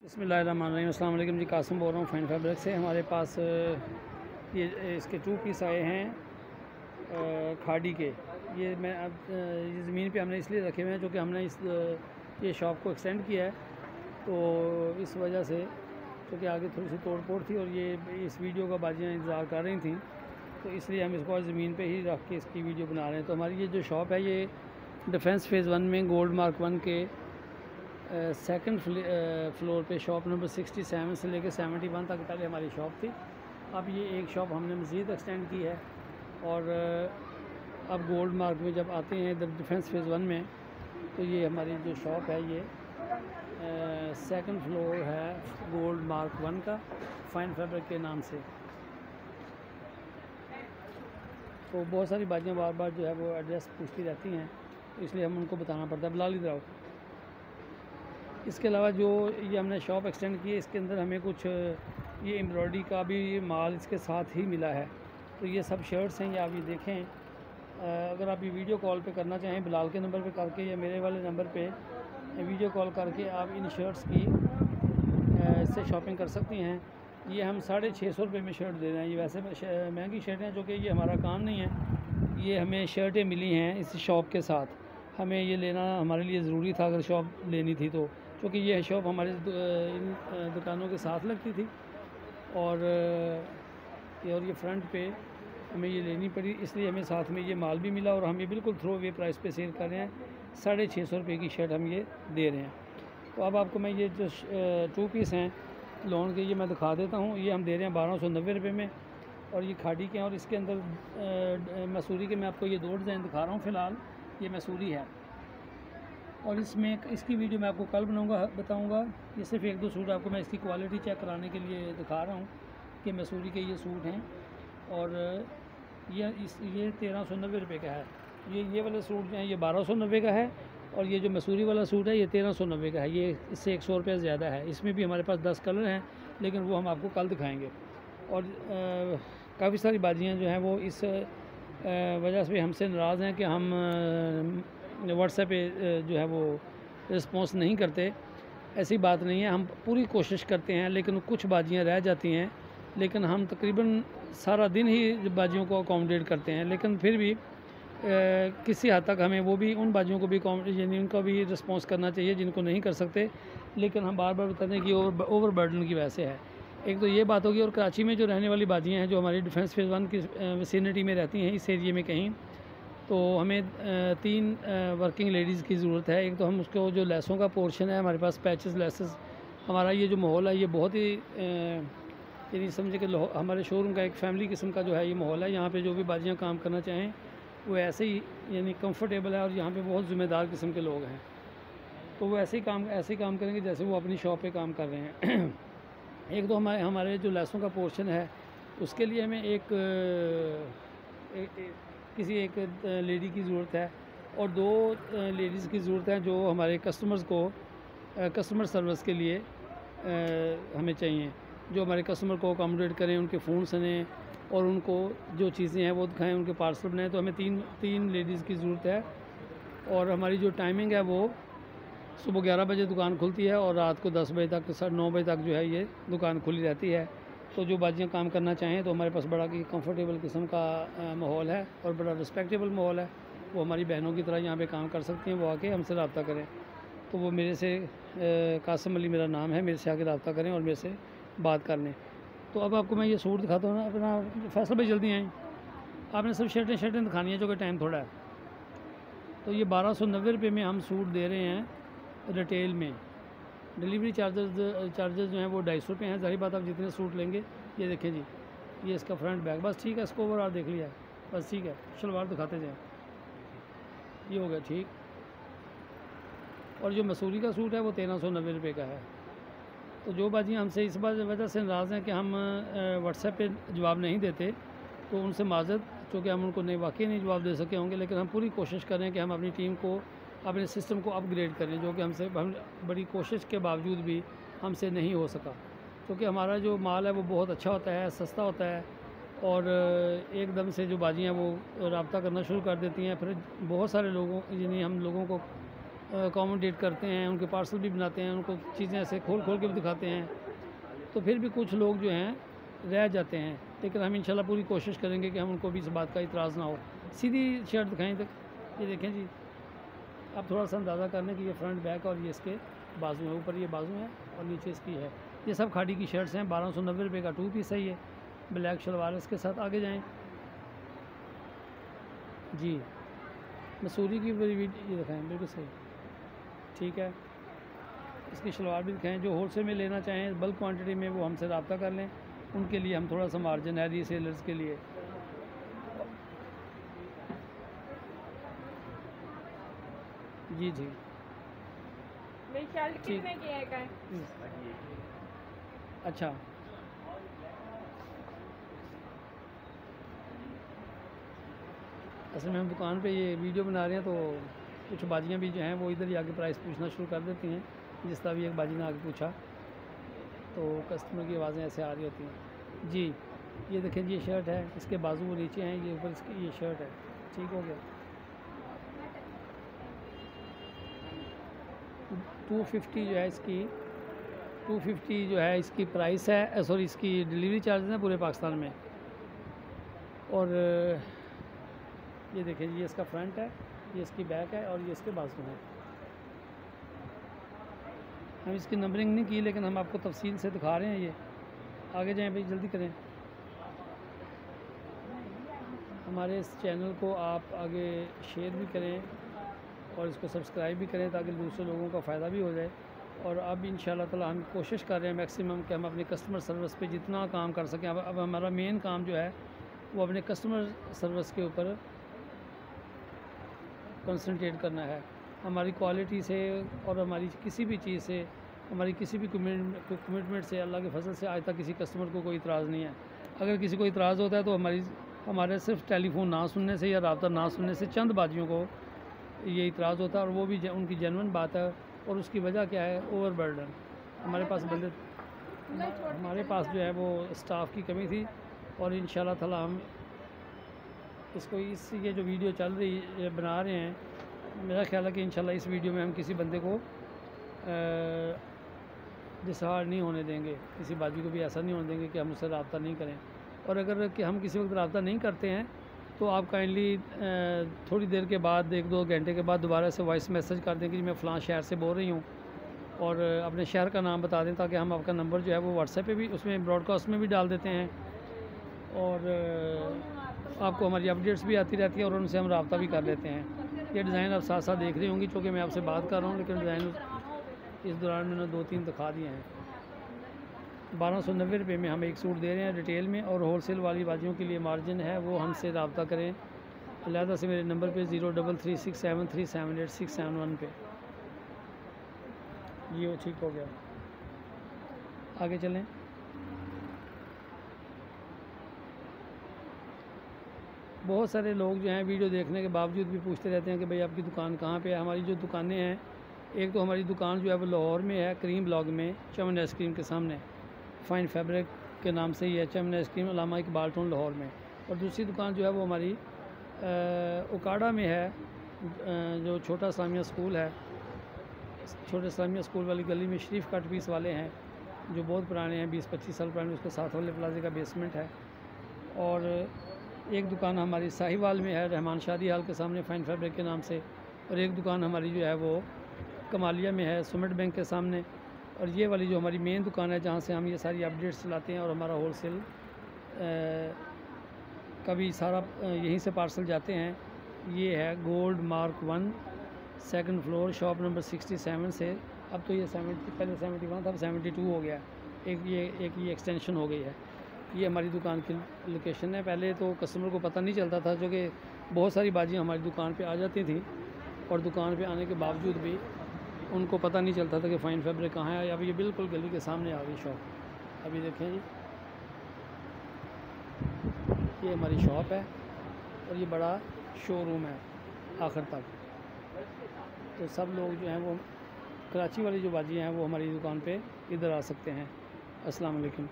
बिस्मिल्लाहिर्रहमानिर्रहीम। अस्सलाम वालेकुम जी। कासिम बोल रहा हूँ फाइन फैब्रिक से। हमारे पास ये इसके 2 पीस आए हैं खाड़ी के। ये मैं अब ये ज़मीन पे हमने इसलिए रखे हुए हैं क्योंकि हमने ये शॉप को एक्सटेंड किया है, तो इस वजह से क्योंकि आगे थोड़ी सी तोड़ फोड़ थी और ये इस वीडियो का बाजियाँ इंतज़ार कर रही थी, तो इसलिए हम इसको ज़मीन पे ही रख के इसकी वीडियो बना रहे हैं। तो हमारी ये जो शॉप है ये डिफेंस फ़ेज़ 1 में गोल्ड मार्क 1 के सेकंड फ्लोर पे शॉप नंबर 67 से लेकर 71 तक पहले हमारी शॉप थी। अब ये एक शॉप हमने मज़ीद एक्सटेंड की है और अब गोल्ड मार्क में जब आते हैं डिफेंस फ़ेज़ 1 में, तो ये हमारी जो शॉप है ये सेकंड फ्लोर है गोल्ड मार्क 1 का, फाइन फैब्रिक के नाम से। तो बहुत सारी बातें बार बार जो है वो एड्रेस पूछती रहती हैं, तो इसलिए हम उनको बताना पड़ता है। बिलाल इधर आओ। इसके अलावा जो ये हमने शॉप एक्सटेंड की है, इसके अंदर हमें कुछ ये एम्ब्रॉयडरी का भी माल इसके साथ ही मिला है। तो ये सब शर्ट्स हैं, ये आप ये देखें। अगर आप ये वीडियो कॉल पे करना चाहें बिलाल के नंबर पे करके या मेरे वाले नंबर पे वीडियो कॉल करके आप इन शर्ट्स की इससे शॉपिंग कर सकती हैं। ये हम 650 रुपये में शर्ट दे रहे हैं। ये वैसे महंगी शर्टें हैं, जो कि ये हमारा काम नहीं है। ये हमें शर्टें मिली हैं इस शॉप के साथ, हमें ये लेना हमारे लिए ज़रूरी था अगर शॉप लेनी थी तो, क्योंकि ये शॉप हमारे इन दुकानों के साथ लगती थी और ये फ्रंट पे हमें ये लेनी पड़ी, इसलिए हमें साथ में ये माल भी मिला और हम ये बिल्कुल थ्रो अवे प्राइस पे सेल कर रहे हैं। 650 रुपये की शर्ट हम ये दे रहे हैं। तो अब आपको मैं ये जो 2 पीस हैं लॉन के ये मैं दिखा देता हूँ। ये हम दे रहे हैं 1290 रुपये में और ये खाड़ी के हैं। और इसके अंदर मसूरी के मैं आपको ये 2 डिज़ाइन दिखा रहा हूँ फ़िलहाल। ये मसूरी है और इसमें इसकी वीडियो मैं आपको कल बताऊंगा। ये सिर्फ 1-2 सूट आपको मैं इसकी क्वालिटी चेक कराने के लिए दिखा रहा हूँ कि मसूरी के ये सूट हैं। और ये 1390 रुपये का है। ये वाला सूट जो है ये 1290 का है और ये जो मसूरी वाला सूट है ये 1390 का है। ये इससे 100 रुपये ज़्यादा है। इसमें भी हमारे पास 10 कलर हैं, लेकिन वो हम आपको कल दिखाएँगे। और काफ़ी सारी बाजियाँ जो हैं वो इस वजह से हमसे नाराज़ हैं कि हम व्हाट्सएप पे जो है वो रिस्पॉन्स नहीं करते। ऐसी बात नहीं है, हम पूरी कोशिश करते हैं, लेकिन कुछ बाजियाँ रह जाती हैं। लेकिन हम तकरीबन सारा दिन ही बाजियों को अकोमोडेट करते हैं, लेकिन फिर भी किसी हद तक हमें वो भी उन बाजियों को भी यानी उनका भी रिस्पॉन्स करना चाहिए जिनको नहीं कर सकते। लेकिन हम बार बार बताते हैं कि ओवर बर्डन की वजह से है। एक तो ये बात होगी। और कराची में जो रहने वाली बाजियाँ हैं जो हमारी डिफेंस फ़ेज़ 1 की विसिनिटी में रहती हैं, इस एरिए में कहीं, तो हमें 3 वर्किंग लेडीज़ की ज़रूरत है। एक तो हम उसको जो लेसों का पोर्शन है हमारे पास पैचेस लेसेस, हमारा ये जो माहौल है ये बहुत ही यानी समझे कि हमारे शोरूम का एक फैमिली किस्म का जो है ये माहौल है। यहाँ पे जो भी बाजियाँ काम करना चाहें वो ऐसे ही यानी कंफर्टेबल है और यहाँ पे बहुत ज़िम्मेदार किस्म के लोग हैं, तो वो ऐसे ही काम करेंगे जैसे वो अपनी शॉप पे काम कर रहे हैं। एक तो हमारे जो लेसों का पोर्शन है उसके लिए हमें किसी एक लेडी की ज़रूरत है और 2 लेडीज़ की ज़रूरत है जो हमारे कस्टमर्स को कस्टमर सर्विस के लिए हमें चाहिए, जो हमारे कस्टमर को अकोमोडेट करें, उनके फ़ोन सुने और उनको जो चीज़ें हैं वो दिखाएं, उनके पार्सल बनाएं। तो हमें तीन लेडीज़ की ज़रूरत है। और हमारी जो टाइमिंग है वो सुबह 11 बजे दुकान खुलती है और रात को 10 बजे तक 9:30 बजे तक जो है ये दुकान खुली रहती है। तो जो बाजियाँ काम करना चाहें तो हमारे पास बड़ा कंफर्टेबल किस्म का माहौल है और बड़ा रिस्पेक्टेबल माहौल है। वो हमारी बहनों की तरह यहाँ पे काम कर सकती हैं, वो आके हमसे रब्ता करें। तो वो मेरे से कासिम अली मेरा नाम है, मेरे से आके रब्ता करें और मेरे से बात कर लें। तो अब आपको मैं ये सूट दिखाता हूँ ना अपना। फैसल भाई जल्दी आएँ, आपने सब शर्टें दिखानी है जो कि टाइम थोड़ा है। तो ये 1290 रुपये में हम सूट दे रहे हैं रिटेल में। डिलीवरी चार्जेस जो हैं वो 250 रुपये हैं। ज़ाहिर बात आप जितने सूट लेंगे। ये देखें जी, ये इसका फ्रंट बैक बस ठीक है, इसको ओवरऑल देख लिया बस ठीक है। शलवार दिखाते जाएँ, ये हो गया ठीक। और जो मसूरी का सूट है वो 1390 रुपये का है। तो जो बाजियाँ हमसे इस वजह से नाराज़ हैं कि हम व्हाट्सएप पे जवाब नहीं देते, तो उनसे माज़रत, चूँकि हम उनको वाकई नहीं जवाब दे सके होंगे। लेकिन हम पूरी कोशिश करें कि हम अपनी टीम को, अपने सिस्टम को अपग्रेड करें, जो कि हम बड़ी कोशिश के बावजूद भी हमसे नहीं हो सका। क्योंकि हमारा जो माल है वो बहुत अच्छा होता है, सस्ता होता है और एकदम से जो बाजियाँ वो रब्ता करना शुरू कर देती हैं। फिर बहुत सारे लोगों यानी हम लोगों को अकोमोडेट करते हैं, उनके पार्सल भी बनाते हैं, उनको चीज़ें ऐसे खोल खोल के भी दिखाते हैं, तो फिर भी कुछ लोग जो हैं रह जाते हैं। लेकिन हम इंशाल्लाह पूरी कोशिश करेंगे कि हम उनको भी इस बात का इतराज़ ना हो। सीधी शर्ट दिखाएं तक, ये देखें जी, आप थोड़ा सा अंदाज़ा कर लें कि ये फ्रंट बैक और ये इसके बाजू है, ऊपर ये बाजू है और नीचे इसकी है। ये सब खाड़ी की शर्ट्स हैं, 1290 रुपये का 2 पीस है ये, ब्लैक शलवार इसके साथ। आगे जाएँ जी, मसूरी की ये दिखाएँ, बिल्कुल सही, ठीक है। इसकी शलवार भी दिखाएँ। जो होलसेल में लेना चाहें बल्क क्वांटिटी में, वो हमसे रब्ता कर लें, उनके लिए हम थोड़ा सा मार्जिन है रीसेलर्स के लिए। जी जी, कितने की है? अच्छा, असल में हम दुकान पे ये वीडियो बना रहे हैं, तो कुछ बाजियाँ भी जो हैं वो इधर ही आके प्राइस पूछना शुरू कर देती हैं। जिस तरह भी एक बाजी ने आगे पूछा, तो कस्टमर की आवाज़ें ऐसे आ रही होती हैं। जी, ये देखें, ये शर्ट है, इसके बाजू वो नीचे हैं, ये ऊपर इसकी ये शर्ट है, ठीक हो गया। 250 जो है इसकी, 250 जो है इसकी प्राइस है, सॉरी इसकी डिलीवरी चार्जेस हैं पूरे पाकिस्तान में। और ये देखें, ये इसका फ्रंट है, ये इसकी बैक है और ये इसके बाजू है। हम इसकी नंबरिंग नहीं की, लेकिन हम आपको तफसील से दिखा रहे हैं। ये आगे जाएं भाई, जल्दी करें। हमारे इस चैनल को आप आगे शेयर भी करें और इसको सब्सक्राइब भी करें, ताकि दूसरे लोगों का फ़ायदा भी हो जाए। और अब इंशाल्लाह ताला हम कोशिश कर रहे हैं मैक्सिमम कि हम अपनी कस्टमर सर्विस पे जितना काम कर सकें। अब हमारा मेन काम जो है वो अपने कस्टमर सर्विस के ऊपर कंसंट्रेट करना है। हमारी क्वालिटी से और हमारी किसी भी चीज़ से, हमारी किसी भी कमिटमेंट से, अल्लाह के फजल से आज तक किसी कस्टमर को कोई इतराज़ नहीं है। अगर किसी को इतराज़ होता है तो हमारे सिर्फ टेलीफोन ना सुनने से या रब्ता ना सुनने से चंद बाजियों को ये इतराज़ होता है, और वो भी उनकी जेन्युइन बात है। और उसकी वजह क्या है? ओवरबर्डन। हमारे पास जो है वो स्टाफ की कमी थी, और इंशाल्लाह ताला हम इसको ये जो वीडियो चल रही बना रहे हैं, मेरा ख्याल है कि इंशाल्लाह इस वीडियो में हम किसी बंदे को डिसहार्ड नहीं होने देंगे, किसी बाजी को भी ऐसा नहीं होने देंगे कि हम उससे रब्ता नहीं करें। और अगर कि हम किसी वक्त रब्ता नहीं करते हैं, तो आप काइंडली थोड़ी देर के बाद, 1-2 घंटे के बाद दोबारा से वॉइस मैसेज कर दें कि मैं फ़लाँ शहर से बोल रही हूँ, और अपने शहर का नाम बता दें, ताकि हम आपका नंबर जो है वो व्हाट्सएप पे भी, उसमें ब्रॉडकास्ट में भी डाल देते हैं, और आपको हमारी अपडेट्स भी आती रहती है, और उनसे हम रब्ता भी कर लेते हैं। ये डिज़ाइन आप साथ साथ देख रही होंगी, चूँकि मैं आपसे बात कर रहा हूँ, लेकिन डिज़ाइन इस दौरान मैंने 2-3 दिखा दिए हैं। 1290 रुपये में हम एक सूट दे रहे हैं रिटेल में, और होलसेल वाली बाजियों के लिए मार्जिन है, वो हमसे रब्ता करें अलहदा से मेरे नंबर पे 0336737867 पे। ये वो ठीक हो गया। आगे चलें। बहुत सारे लोग जो हैं वीडियो देखने के बावजूद भी पूछते रहते हैं कि भाई आपकी दुकान कहाँ पे है। हमारी जो दुकानें हैं, एक तो हमारी दुकान जो है वो लाहौर में है, करीम ब्लॉक में, चमन आइसक्रीम के सामने, फ़ाइन फैब्रिक के नाम से ही है, चमन आइसक्रीम, अलामा इकबाल टाउन लाहौर में। और दूसरी दुकान जो है वो हमारी उकाड़ा में है, जो छोटा इस्लामिया स्कूल है, छोटे इस्लामिया स्कूल वाली गली में शरीफ कट पीस वाले हैं, जो बहुत पुराने हैं, 20-25 साल पुराने, उसके साथ वाले प्लाजे का बेसमेंट है। और एक दुकान हमारी साहिवाल में है, रहमान शादी हाल के सामने, फ़ाइन फैब्रिक के नाम से। और एक दुकान हमारी जो है वो कमालिया में है, सुमिट बैंक के सामने। और ये वाली जो हमारी मेन दुकान है, जहाँ से हम ये सारी अपडेट्स चलाते हैं, और हमारा होलसेल का भी सारा यहीं से पार्सल जाते हैं, ये है gold mark 1, second floor, shop number 67 से। अब तो ये 70, पहले 71 था, अब 72 हो गया, एक ये एक्सटेंशन हो गई है। ये हमारी दुकान की लोकेशन है। पहले तो कस्टमर को पता नहीं चलता था, जो कि बहुत सारी बाजियाँ हमारी दुकान पे आ जाती थी, और दुकान पे आने के बावजूद भी उनको पता नहीं चलता था कि फ़ाइन फैब्रिक कहाँ है। अब ये बिल्कुल गली के सामने आ गई शॉप। अभी देखें जी, ये हमारी शॉप है, और ये बड़ा शोरूम है आखिर तक। तो सब लोग जो हैं वो कराची वाली जो बाजियाँ हैं वो हमारी दुकान पे इधर आ सकते हैं। अस्सलाम वालेकुम।